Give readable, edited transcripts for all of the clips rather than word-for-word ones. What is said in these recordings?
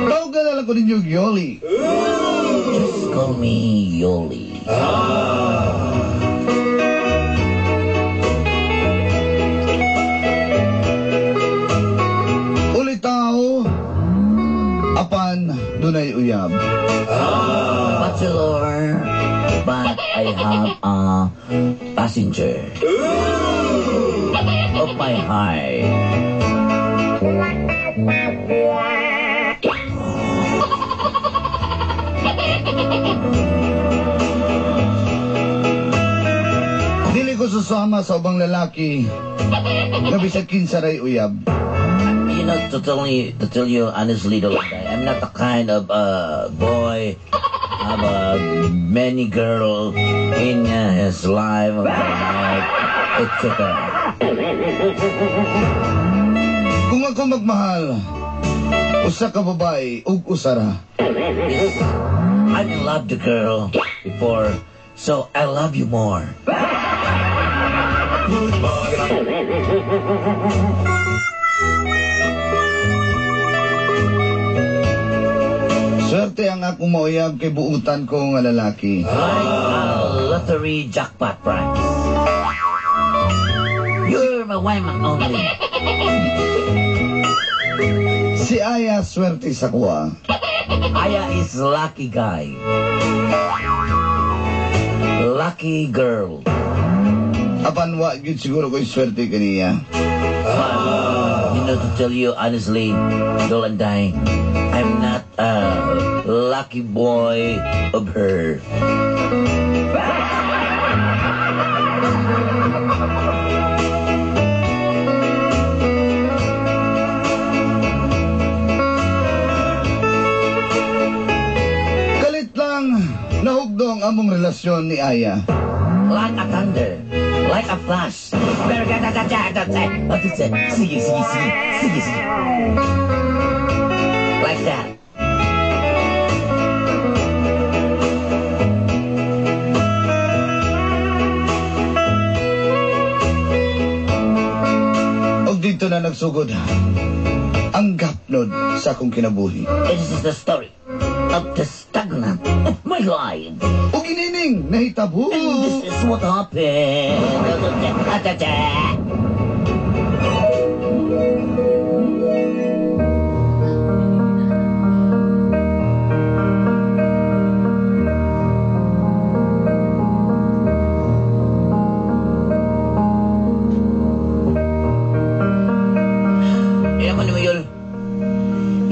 Tawagan na lang ko ninyo, Yoli. Just call me Yoli. Ulit tao, apan dunay uyab. Bachelor, but I have a passenger of my heart. Dili ko susama sa ubang lalaki nga bisag kinsaray uyab. You know, to tell you honestly, though, I'm not the kind of boy have a many girl in his life, etc. Kung ako magmahal, usa ka babae ug usara. Yes, I loved the girl before, so I love you more. Swerte ang akong mauyab kay buutan ko nga lalaki. Like a lottery jackpot prize. You're my one and only. Si Aya swerte sa kuha. Aya is lucky guy. Lucky girl. Apan wa gyud siguro ko'y swerte kaniya. But, you know, to tell you honestly, Dolanday, I'm not a lucky boy of her. Kalit lang nahugdong among relasyon ni Aya. Like a thunder, like a flash. Sige. Like that. Og dito na nagsugod ang gapnod sa akong kinabuhi. This is the story of the stagnant of my life. Og inining nahitabo. And this is what happened.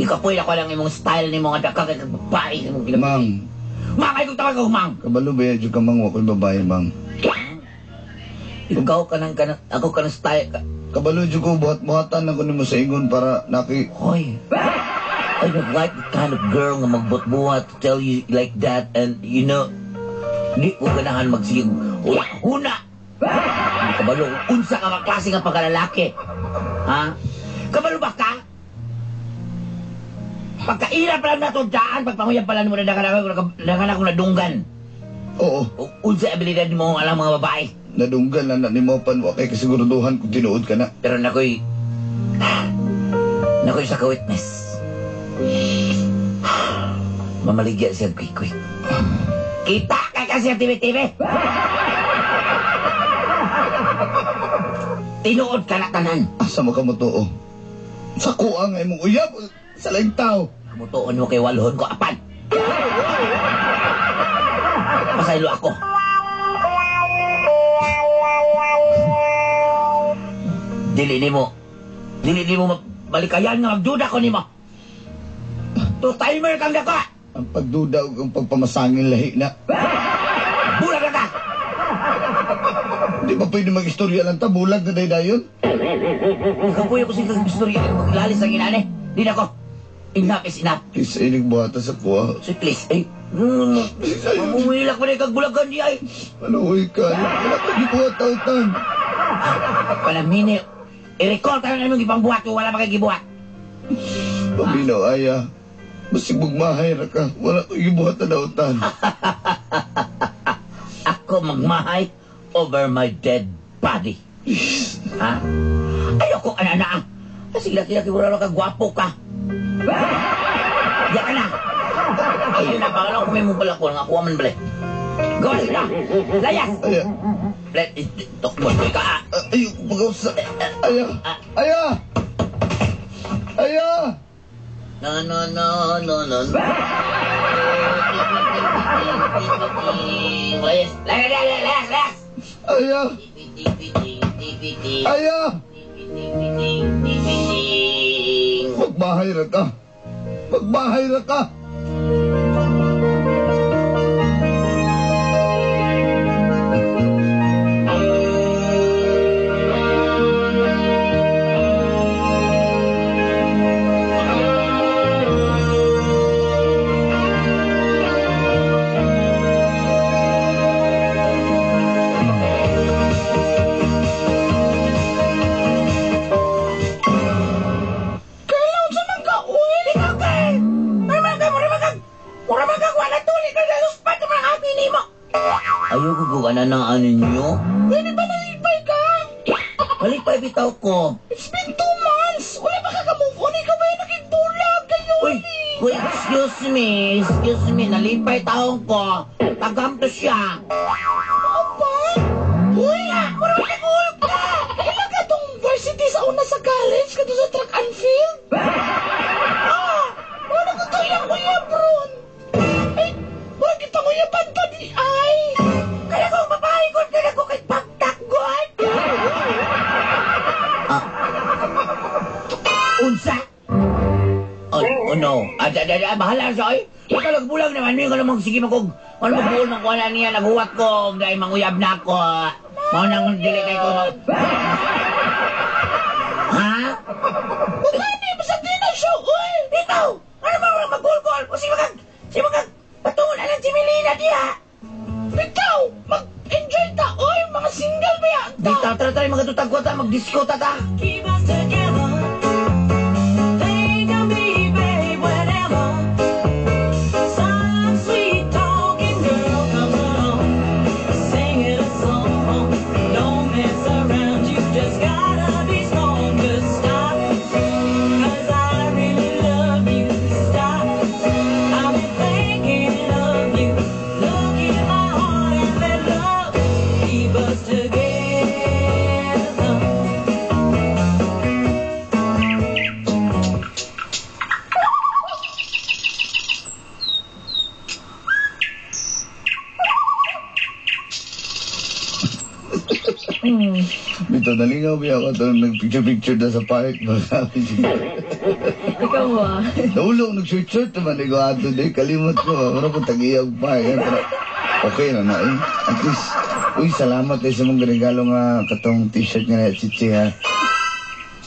Ikapoy ako lang imong style ni mga dakag at babae sa mong Mang, Mamay kong tawag ako, Mang! kabalo ba yun ka mang wako'y babae, Mang? Ikaw ka ng ako ka ng style ka. Kabalo dyan ko, buhat-buhatan ako ni mo sa ingon para naki... Hoy, I don't like the kind of girl nga magbut-buhat to tell you like that and you know, di ko ganahan magsig una. Kabalo, unsa ka klase nga pagkalalaki? Ha? Kabalo ba ka? Pagkaira pa lang natundaan, pagpanguyab pa lang mo na nakan ako nadunggan. Oo, Unsa abilidad mo alam mga babae. nadunggal na ni mo pan, wakay kasiguruduhan kung tinuod ka na. Pero nakoy sa ka-witness. Mamaligya siya quick. Kita ka kasi ang TV-TV. Tinuod ka na tanan. Asa mo ka mo to, oh? Sa kuha nga imong uyab, sa laing tao. Kamutuon mo kay walhon ko apan. Pasaylo ako. Dili ni mo balikayan nga magduda ko ni mo. To timer kang daka. Ang pagduda o ang pagpamasangin lahi na. Bulag na ka. Di ba pwede mag-istorya lang ta? Bulag na dayon? Kapuyo ko sa istorya ka maglalis ang inane. Di na ko. Enough is enough. Isa inig buhata sa kuha. So please, ay, mamumilak pa rin kagbulagan di ay. Ano, uy ka? Wala ka gibuhat tautan. Palamini, i-recall tayo namin ipang buhat o wala makikibuhat. Paminaw, aya. Basig magmahay ra ka. Wala ka gibuhat na tautan. Ako magmahay over my dead body. Ha? Ayoko, anana. Kasi laki-laki wala ka, gwapo ka. Diyan ka na. Ayun na, baka lang kung may mong ko, nga kuha man balik. Gawa sila. Layas. Aya. Let it talk mo ka. Ayoko pag-usa. Aya. Aya. Aya. No. Layas. Layas. Aya. Aya. Magbahay ra ka. Magbahay ra ka. Ayoko ko na ng ano nyo. Pwede ba nalipay ka? Malipay bitaw ko. It's been 2 months. Wala ba ka-move on? Ikaw ba yung nagigbulag kayo? Uy, excuse me, nalipay taong ko. Tagamto siya. Apa? Uy, marami nag-uulog ka. Ilan ka itong varsity sa una sa college? Ka sa track and field? Wala ka ito yung kuya, bron. Ay, wala kita kuya panta di ay. Kaya ko babae ko, kaya ko kay pagtakgot. Unsa? Oh no. Bahala siya ay. Ikaw nagbulang naman. May ka namang sige magkog. Ano magbuol ng kuha niya. Naghuwat ko. Dahil manguyab na ako. Mga nang dili kayo ko. Ha? Bukani mo sa tinaw siya, uy. Ikaw! Ano ba mga magulgol? O si magag patungon alam si Melina diha. Ikaw, mag-enjoy ta, uy. Mga single ba yan ta? Dito, tara mga tutag ko ta. Mag-disco ta ta. Keep us together. Think of me, babe, whenever. Some sweet talking girl comes along, singing a song. Don't mess around, you just gotta be strong. Just stop, 'cause I really love you. Stop, I've been thinking of you. Look in my heart and let love keep us together. Dito, nalingaw ba ako ito nag-picture-picture na sa park. Ikaw ba? Naulong, nag-shirt-shirt naman. Ikaw ato din, kalimot ko. Wala ko tag-iyag pa. Pero okay na na eh. At least, uy, salamat eh sa mong regalo nga katong t-shirt nga na chichi ha.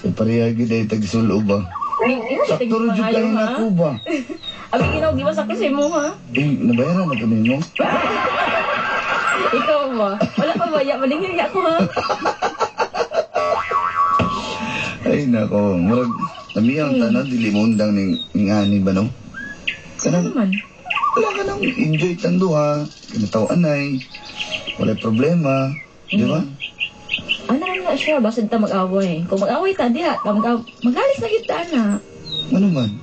E pareha gid ay tagsulo ba? Sakto rin dyan kayo na ako ba? Abi ginaw di ba sa kasi mo ha? Eh, nabayaran na ito ninyo. Ikaw ba? Wala pa ba? Malingin niya ako ha? Ay nako, murag namiyang tanan dili mo undang ning ani ba no? Ano Kanang naman? wala ka nang enjoy tando ha. Kinataw anay. Wala problema, di ba? Ano na siya? Basta ta mag-away. Kung mag-away ta, diha. Magalis na kita na. Ano man?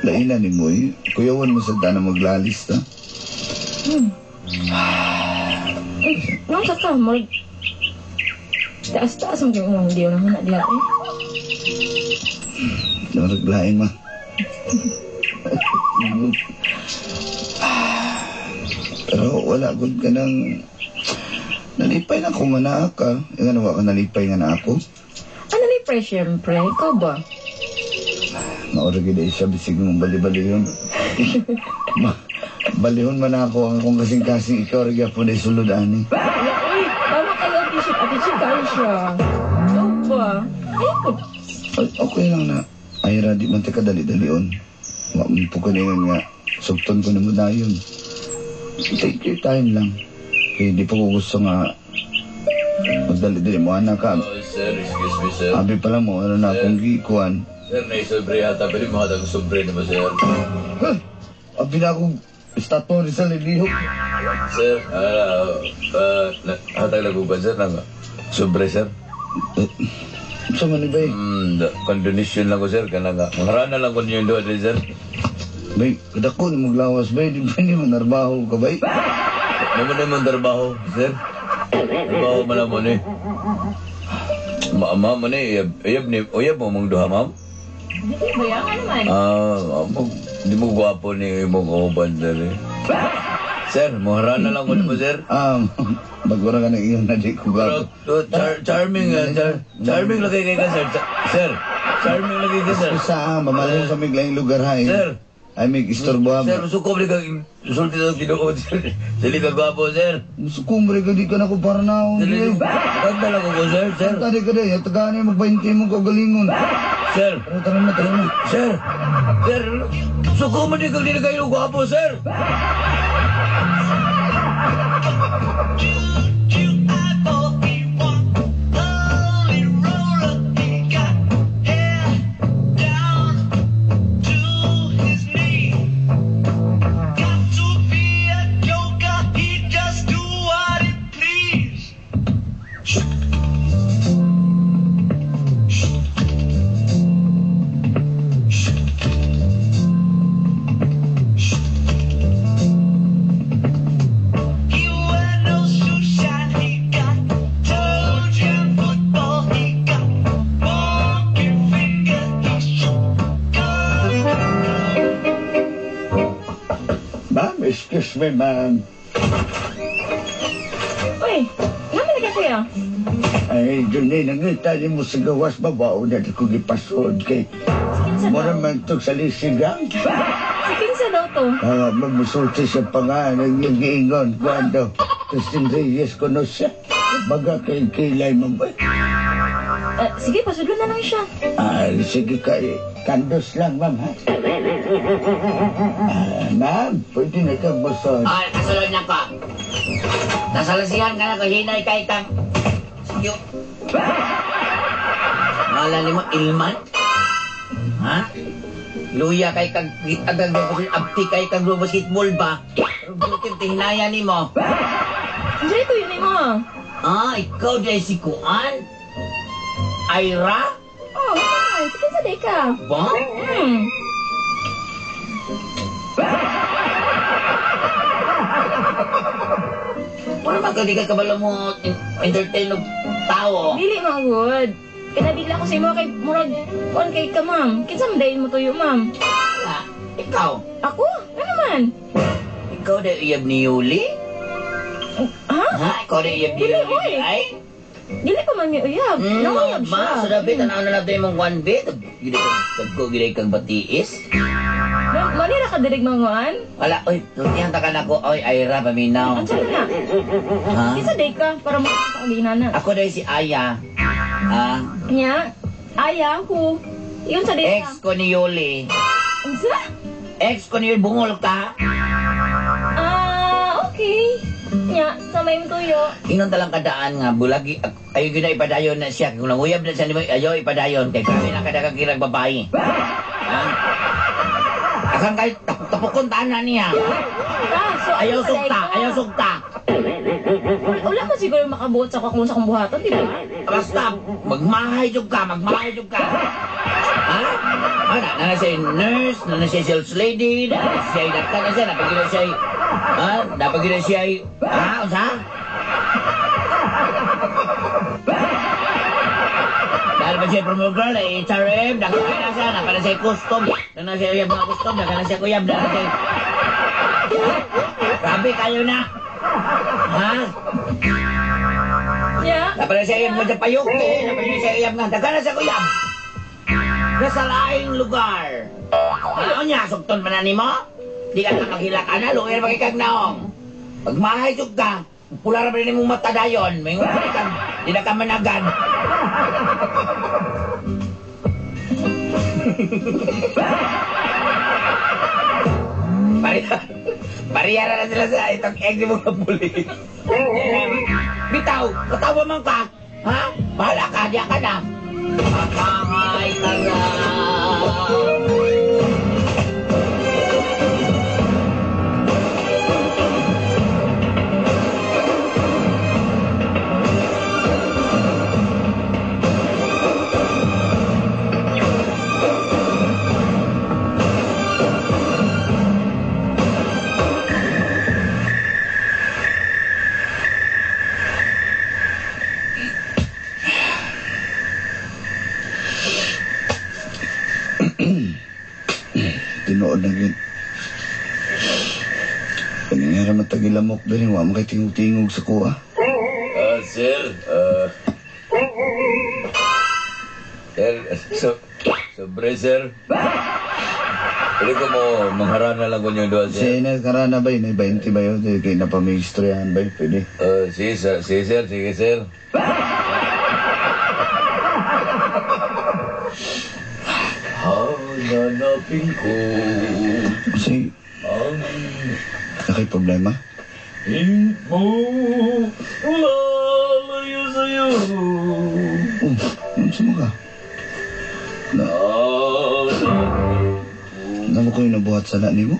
Lainan ni mo eh. Kuyawan mo sa dana maglalis ta. Nang sa ka, mag... Taas-taas ang kung hindi na muna diha eh. Naraglain ma. Pero wala gud ka nang nalipay na ko mana ka. Yung ano ka nalipay nga na ako. Ano ni pre, syempre? Ikaw ba? Maura gid ay siya bisig mong bali-bali yun. Balihon man ako ang akong kasing-kasing ikaw rin po na sulod ani. Wala, uy! Tama kayo, attitude kayo siya. So ba? Ayun. Okay lang na. Ira, di man tika dali-dalion. Wampo ko na yun nga. Sugton ko na mo na yun. Take your time lang. Kaya di pa ko gusto nga magdali-dali mo, anak ka. Sir, excuse me, sir. Abi pala mo, ano na akong gikuan. Sir, naisobre yata. Pwede mo hatag sobre na ba, sir? Huh! Abi na akong statore sa lilihok. Sir, hatag laguban, sir, ng sobre, sir. Sa manibay. Condonation lang ko, sir. Kanang mangarana lang ko niyo yung doon, sir. Bay, kadako na maglawas, bay. Di ba ni manarbaho ka, bay? Naman naman trabaho, sir. Trabaho man naman eh. Ma'am, ano eh, uyab mo mong duha, ma'am? Hindi ba yan? Ano man? Di mo gwapo ni mong kauban, sir eh. Sir, muharana lang ko mo, sir. Magwara ka na iyon na di ko Pero, gapo. charming, charming lagi kay ka, sir. Sir, charming lagi ka, sir. Sa mamalong sa miglayang lugar, ha? Sir. Ay, may istorbo, ha? Sir, suko mo ka, sulti na kinuod, sir. Sili ka gwapo, sir. Sukumbre ka di ka na ko para na ako. Sili, kanta lang ko, sir, sir. Tadi ka di, tagaan mo, magbahinti mo kagalingon. Sir, Tara na. sir, suko mo di ka kayo gwapo, sir. Excuse me, ma'am. Uy, naman na kuya. Ay, dun eh, nangita niyo mo sa gawas, babaw na ko gipasod kay... Kinsa Mura daw? man ito sa lisigang. Si Kinsa daw to? Magmusulti sa pangalan yung giingon. Kwando, Christine Reyes ko no siya. Baga kay kilay mo ba? Sige, pasudlo na lang siya. Sige kay kandos lang, ma'am, ha? Ma'am, pwede na ka masod. Ay, kasulod na ko. Nasalasihan ka na ko, hinay kay kang... Sige. Malali mo, Ilman? Ha? Luya kay kang... Abti kay kang basketball ba? Pero bukin, tihinaya ni mo. Hindi ko yun mo. Ikaw dahil si Kuan? Ira? Oh, hi. Si Kinsa day ka? Ba? Wala magkali ka kabalo mo entertain ng tao. Dili magod. Kinabigla ko sa imo kay murag kuan kay ka, ma'am. Kinsa man dayon mo tuyo, ma'am? Wala. Ikaw? Ako? Ano naman? Ikaw dahil iyab ni Yuli? Ha? Ha? Ikaw dahil iyab ni Dili, Yuli? oy. Ay? Dili pa man mi uyab. Nawayab siya. Ma, sa dabi, tanaw na natin mong one bit. Gilay kang batiis. Manira ka dirig manguan? Wala, oy, tutihan ta ka na ko. Oy, Ira, paminaw. Ang sana na. Ha? Kinsa day ka para makakagina na. Ako dahil si Aya. Ha? Nya, aya ko. Yun sa day Ex ka. ko ni Yuli. Unsa? Ex ko ni Yuli, bungol ka. Okay. Nya, sa may tuyo. Ingon talang kadaan nga, bulagi, ayaw yun na ipadayon na siya. Kung nanguyab na siya, ayaw ipadayon. Kaya kami na kadagang kirang babae. Ha? Akan kayo, tapukon tanan niya. So, Ayaw sa day sugta, ka. ayaw sugta. Wala ka siguro makabuot sa kung sa kong buhaton, di ba? Basta, magmahay jug ka. Ha? Ano, na siya nurse, na siya sales lady, na siya dakta na siya, napagila siya, ha? Napagila siya, ha? Usa? Dahil ba siya promo girl, HRM, nakakaya na siya, nakakaya siya custom, na siya uyab mga custom, nakakaya siya kuyab, na siya, grabe kayo na, ha? Nya. Napala siya uyab mo sa payok, napala siya uyab nga, nakakaya siya kuyab. Nasa laing lugar. Ano niya, sugton man na ni mo? Di ka na maghila ka na, luwir magikag naong. Magmahay jug ka, pula ra ba rin mong mata dayon? May nga di na ka managan. Pariyara na sila sa itong egg ni mga pulis. Bitaw, katawa man ka. Ha? Bahala ka, diya ka na. Patangay ka na. Tinood na gid. Kanina ra matagilamok din, wa mo kay tingog-tingog sa kuha. Sir, sobre, sir. Pwede ko mo mangharana lang ko niyong doon, Kasi karana ba yun? 20 ba yun? Kaya napamigistroyan ba yun? Pwede. Sige, sir. Sige, sir. Hanapin ko Kasi, ang nakay problema? hingit mo lalayo sa'yo. Ano sa mga? Ano ko yung nabuhat sa lani mo?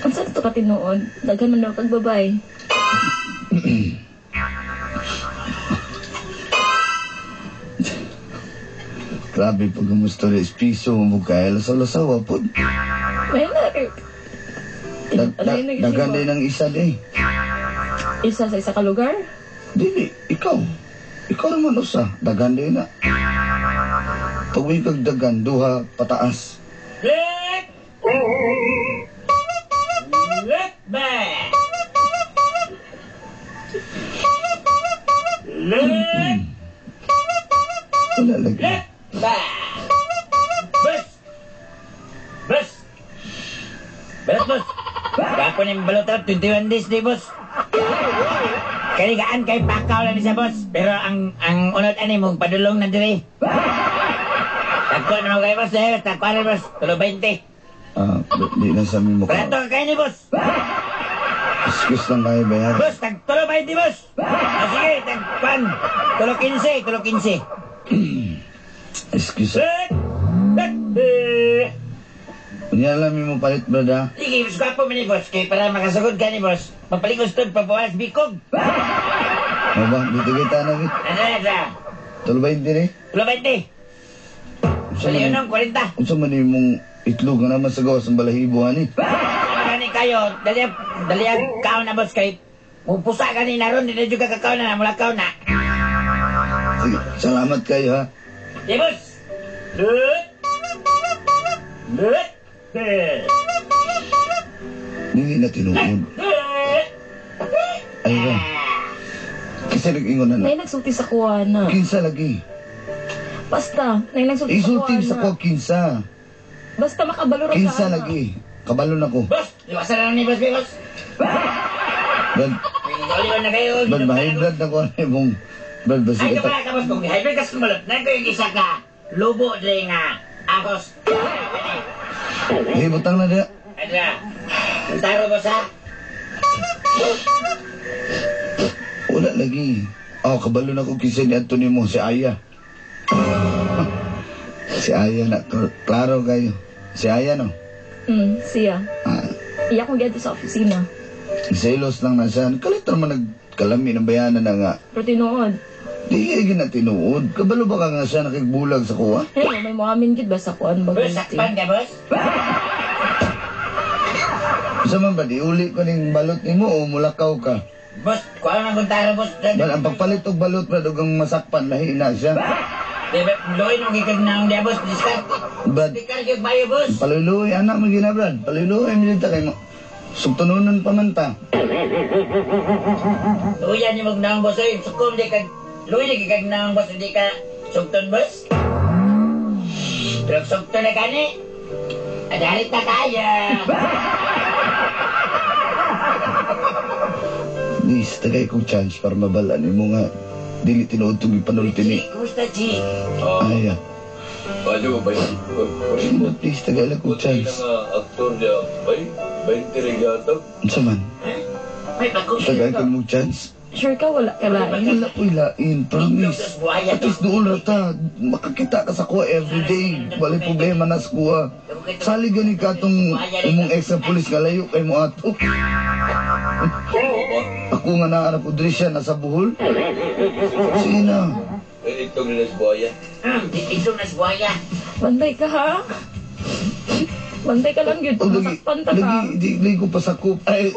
Ang saan ito ka tinuod? Daghan man daw kag babay. Grabe pag gusto rin piso mo kaya lasaw-lasaw po. May na. Dagan din ng isa din. Isa sa isa ka lugar? Dili, ikaw. Ikaw naman usa. Dagan din na. Tuwing kag dagan, duha pataas. Let back. Wala lagi. Let back. Bus. Kapon yung balot 21 days di, boss. Kaligaan kay pakaw lang siya, boss. Pero ang unod ani mong padulong na diri. Tagko na mo kay boss, tagko na, boss. Tulo 20. Di na sa amin mo ka. Prato ka kayo ni, boss. Excuse lang kayo bayar. Boss, tulo 20, boss. Sige, tagpan. Tulo 15. Excuse. Kunya lang mo palit, brada. Sige, mas gwapo mo ni, boss. Kaya para makasagod ka ni, boss. Mapaligustod, papawas, bikog. Ano ba? Dito kita na git. Ano? Tulo ba hindi rin? Tulo 20. Saliyo ng 40. Kung sa man mong itlog na naman sa gawas ng balahibo, ani. Gani kayo, dali ang kao na, boss. Kay pusa ka ni naron, hindi na juga kakao na, mula kao na. Sige, salamat kayo, ha. Sige, boss. Lut. Hindi na tinuod. Ay, ba? Kasi nag-ingon na Nay na. nagsulti sa kuha na. Kinsa lagi. Basta, nay nagsulti sa kuha Isulti sa ko, na. kinsa. Basta makabalo ra Kinsa ka na. lagi. Kabalon ako. Boss, liwasan na lang ni boss, boss. Brad, Oliwan na kayo. Brad, ma-hybrid na ko ano mong... Brad, basi Ay, ka kapag ka, boss. Kung hybrid ka sumalot, na ko yung isa ka. Lubo, dre nga. Akos. Eh, butang na dia. Ano na? Taro, boss, ha? Wala lagi. Kabalon ako kinsa ni Anthony mo, si Aya. Si Aya na, klaro kayo. Si Aya, no? Siya. Iyak ko gito sa opisina. Selos lang na siya. Kalit naman nagkalami ng bayanan na nga. Pero tinuod. Di kayo ginatinuod. Kabalo ba ka nga siya nakigbulag sa kuha? Hey, may mga gid ba sa kuan ba? Boss, sakpan ka, boss? Isa man ba, di uli ko ning balot ni mo o mulakaw ka? Boss, kuha lang kung taro, boss. Well, ang pagpalit og balot na dugang masakpan, lahi na siya. Loy nung gikag na ang dia, boss. Discard. Brad, Discard yung bayo, boss. paluloy, anak mo gina, Brad. Paluloy, minita kay mo. Sugtununan pa man ta. Luyan yung magnaang, boss. Oy, sukom, di kag... Luy, di kag naang, boss. Hindi ka sugton, boss. Sugto na gani. Adalit na kaya. Please, tagay kong chance para mabalaan mo nga. Dili tinuod itong ipanulti ni. Kumusta, Chi? Ay, Ano ba yun? please, tagay lang kong Kunti chance. nga aktor niya, bay? 20 regatag? Unsa man? May bago. Tagay ko mong chance. Sure ka, wala ka lain. Wala ko ilain, promise. At least doon rata, makakita ka sa kuha everyday. Wala problema na sa kuha. Sali gani ka itong imong ex na polis nga layo kay mo ato. Ako nga naarap ko diri siya nasa buhol. Sige na. Eh, itong nilas buhaya. Ito na si Buhaya. Bantay ka, ha? Bantay ka lang yun. O lagi, Masakpan ta ka. lagi ko pasakop. Ay,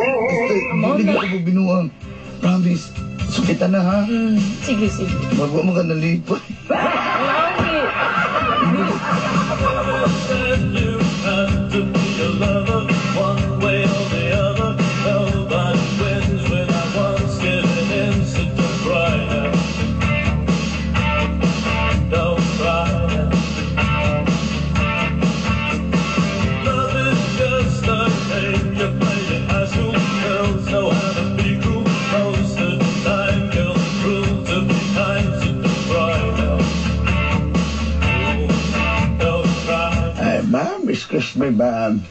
lagi ko binuang. Promise. Sukitan na ha. Sige, sige. Magwa mo ka nalipot. Lagi. Ay, ma'am, excuse me, ma'am.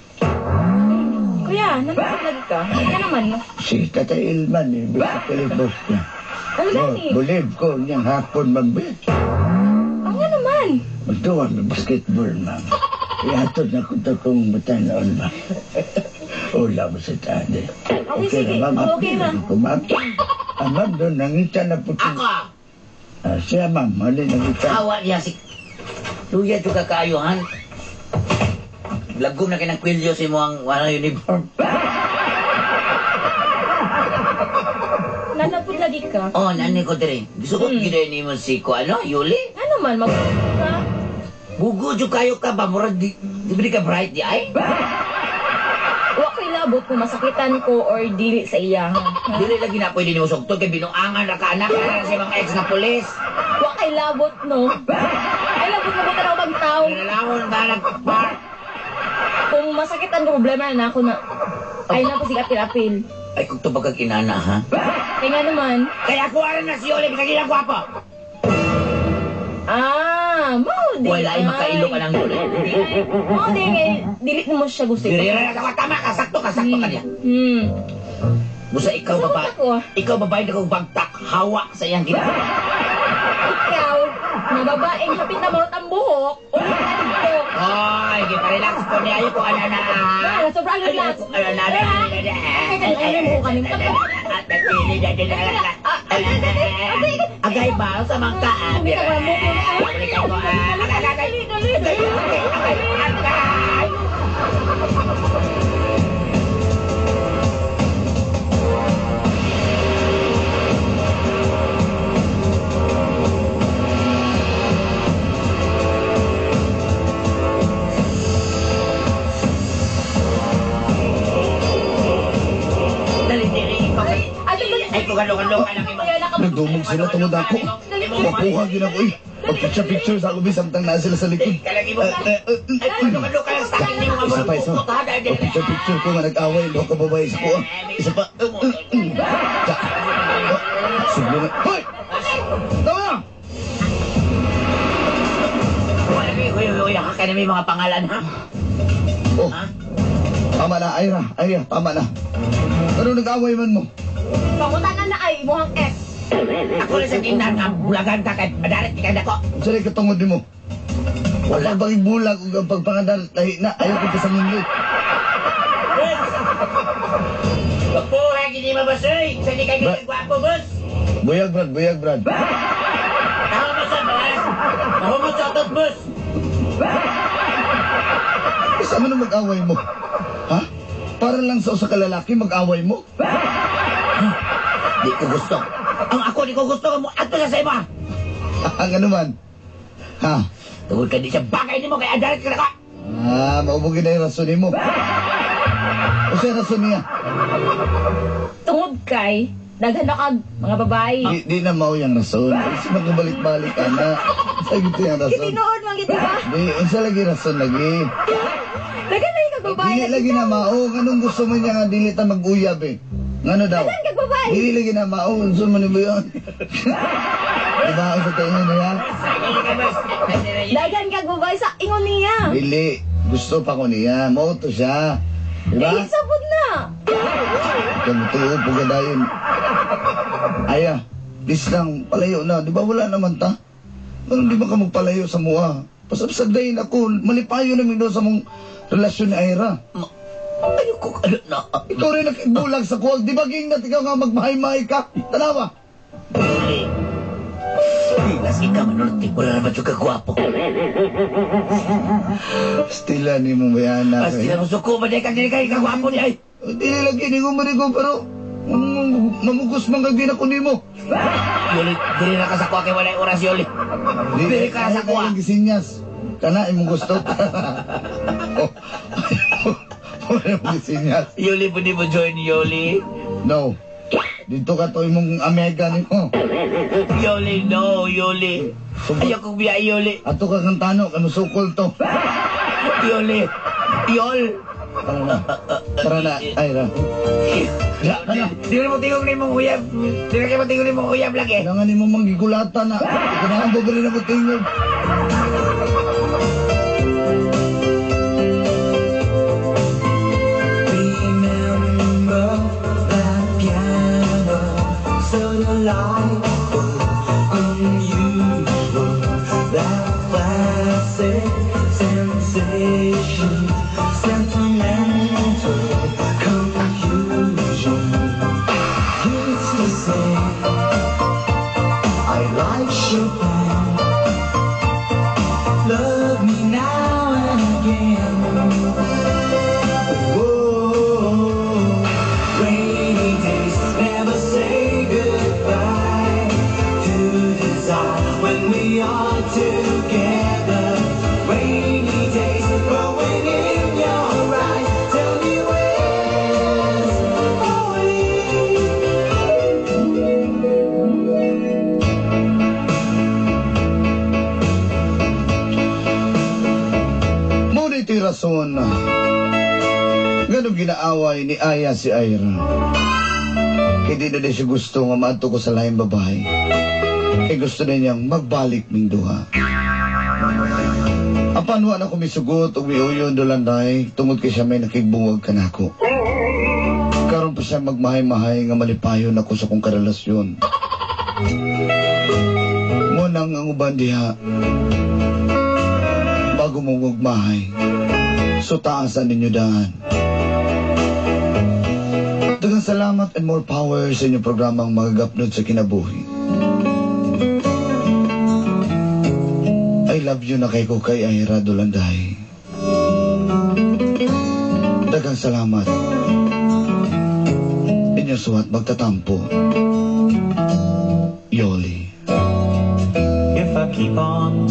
Kuya, nanalag ka? Kaya naman, no? Si Tatay Ilman, bisa palibot niya. Ano gani? Bulib ko niyang hapon magbit. Ang nga naman. Magtuwa ng basketball, ma'am. Ihatod na ko ito kung matanoon, ma'am. Ula mo sa tade. Okay, sige. na, ma'am. Okay na. Ko, ma'am. Ah, ma'am, doon, nangita na po. Ako. Siya, ma'am, mali nangita. Awa niya si... Luya juga kayo, han? Lagom na kinang kwilyo si mo ang uniform. Nanapod lagi ka. Oh, nani ko dire. Gusto ko gina ni mo si ko, ano, Yuli? Ano man, ka? Bugo jud kayo ka ba? Murag di ka bright di ay? Wa ko'y labot kung masakitan ko or dili sa iya. Ha? Dili lagi na pwede ni mo sugtod kay binuangan ra ka anak na si mga ex na pulis. Wa kay labot, no? Ay, labot na bang tao. Nilalawon ba nagpar? Kung masakitan ko, problema na ako na. Ay na po si apil-apil. Ay, kung tubag kag inana, ha? Kaya nga naman. Kaya ko aran na si Yuli, kagila gwapo. Mau di. Wala ay makailo ka ng Yuli. Mau di, dilit mo siya gusto. Dili ra ka tama ka, sakto ka niya. Busa ikaw Sakto babae. ako. Ikaw babae na kong bagtak, hawa sa iyang ginagawa. Ikaw, na babaeng hapit na marot ang buhok, ulit na dito. Ay, gipa-relax po niya. Ayaw ko, ano na. Ah, sobrang relax. Ano na. Agay ba sa mga kaan? Bumitaw ang buhok mo. Bumitaw ko. Agay. Ay, kugalo-galo ka lang. Nagdumog sila tungod ako. Makuha gina ko eh. Pag-picture sa lubis, samtang na sila sa likod. Kalagi mo. Ay, kugalo ka lang sa akin. Hindi mo nga Isa pa, isa. Pag-picture ko nga nag-away, lo ka babae sa kuha. Isa pa. Sublo na. Hoy! Tama! Uy, ka na may mga pangalan, ha? Oh, tama na, Ira. Ira, tama na. Ano nag-away man mo? Pangutangan na ay, muhang X. Ako na sa tingnan nga, bulagan ka kay padalit ka na ko. Saan ay katungod mo? Wala bang bulag o ang pagpangadal, lahi na, ayaw ko sa mundo. Kapuhay, hindi mabasoy. Sa di kayo ganyan gwapo, boss. Buyag, Brad, buyag, Brad. Tama mo sa boss. Ako mo sa otot, boss. Isa mo na mag-away mo? Ha? Para lang sa usa ka lalaki mag-away mo? Di ko gusto. Ang ako, di ko gusto mo. Ato na sa iba. Ang ano man? Ha? Tungkol ka di siya bagay ni mo kaya adalit ka na ko. Maubugin na yung rason mo. O siya rason niya? Tungod kay, daghan na kag mga babae. Di na mao yung rason. Isa magbalik-balik ka na. Sa gito yung rason. Kitinood man gito ba? Di, isa lagi rason lagi. Daghan na kag babae. Dili lagi na mao. Anong gusto mo niya nga dili ta mag-uyab eh? Ngano daw? Daghan kag babae. Dili lagi na mao. Gusto mo ni ba yun? Diba ako sa tingin niya? Daghan kag babae sa ingon niya. Dili. Gusto pa ko niya. Mao to siya. Diba? Eh, sabod na. Kamutuo po ka dayon. Aya, dis lang, palayo na. Di ba wala naman ta? Ano di ba ka magpalayo sa mua? Pasabsagdayin ako, malipayo namin doon sa mong relasyon ni Ira. Ayoko ka na. Ikaw rin nakikbulag sa kuwag. Di ba ging na ikaw nga magmahay-mahay ka? Tanawa. Pilas ikaw, manulti. Wala naman yung kagwapo. Stila ni mo bayana. Basta na suko ba kang kayo kagwapo niya ay. Dili lagi ni ko pero mamugos man kag ko nimo. Yoli, dili na ka sa kuha kay wala oras, Yoli. Dili ka sa kuha. Kaya gisinyas. Kana imong gusto. Wala mo gisinyas. Yoli, pwede mo join, Yoli? No. Dito ka to imong amega nimo. Yoli, no, Yoli. Ayoko biya, Yoli. Ato ka kang tano, kanusukol to. Yoli. Yol. Tara na, Ira. Di mo tingog ni mong uyab. Di na kayo matingog ni mong uyab lagi. Kailangan ni mo manggigulata na. Kailangan mo rin na matingog. Remember that piano, so delightful, unusual, that classic sensation, sentimental confusion. Used to say I like Chopin, love me now and again. Whoa, rainy days never say goodbye to desire when we are together. Rainy days growing in your eyes, tell me where's Ngunit yung rason na ganun ginaaway ni Aya si Ira. Hindi na siya gusto nga maato ko sa lahing babae. Kaya gusto na niyang magbalik ming duha. Apanuan ako misugot o miuyon dolanday tungod kay siya may nakigbuwag kanako. Karon pa siya magmahay-mahay nga malipayon ako sa kong karelasyon. Ngunang ang uban diha bago mo magmahay, so taasan ninyo daan. Daghang salamat and more power sa inyong programang Magagapnod sa Kinabuhi. I love you na kay ko kay Ira Dolanday. Daghang salamat. Inyong suwat magtatampo. Yoli. if I keep on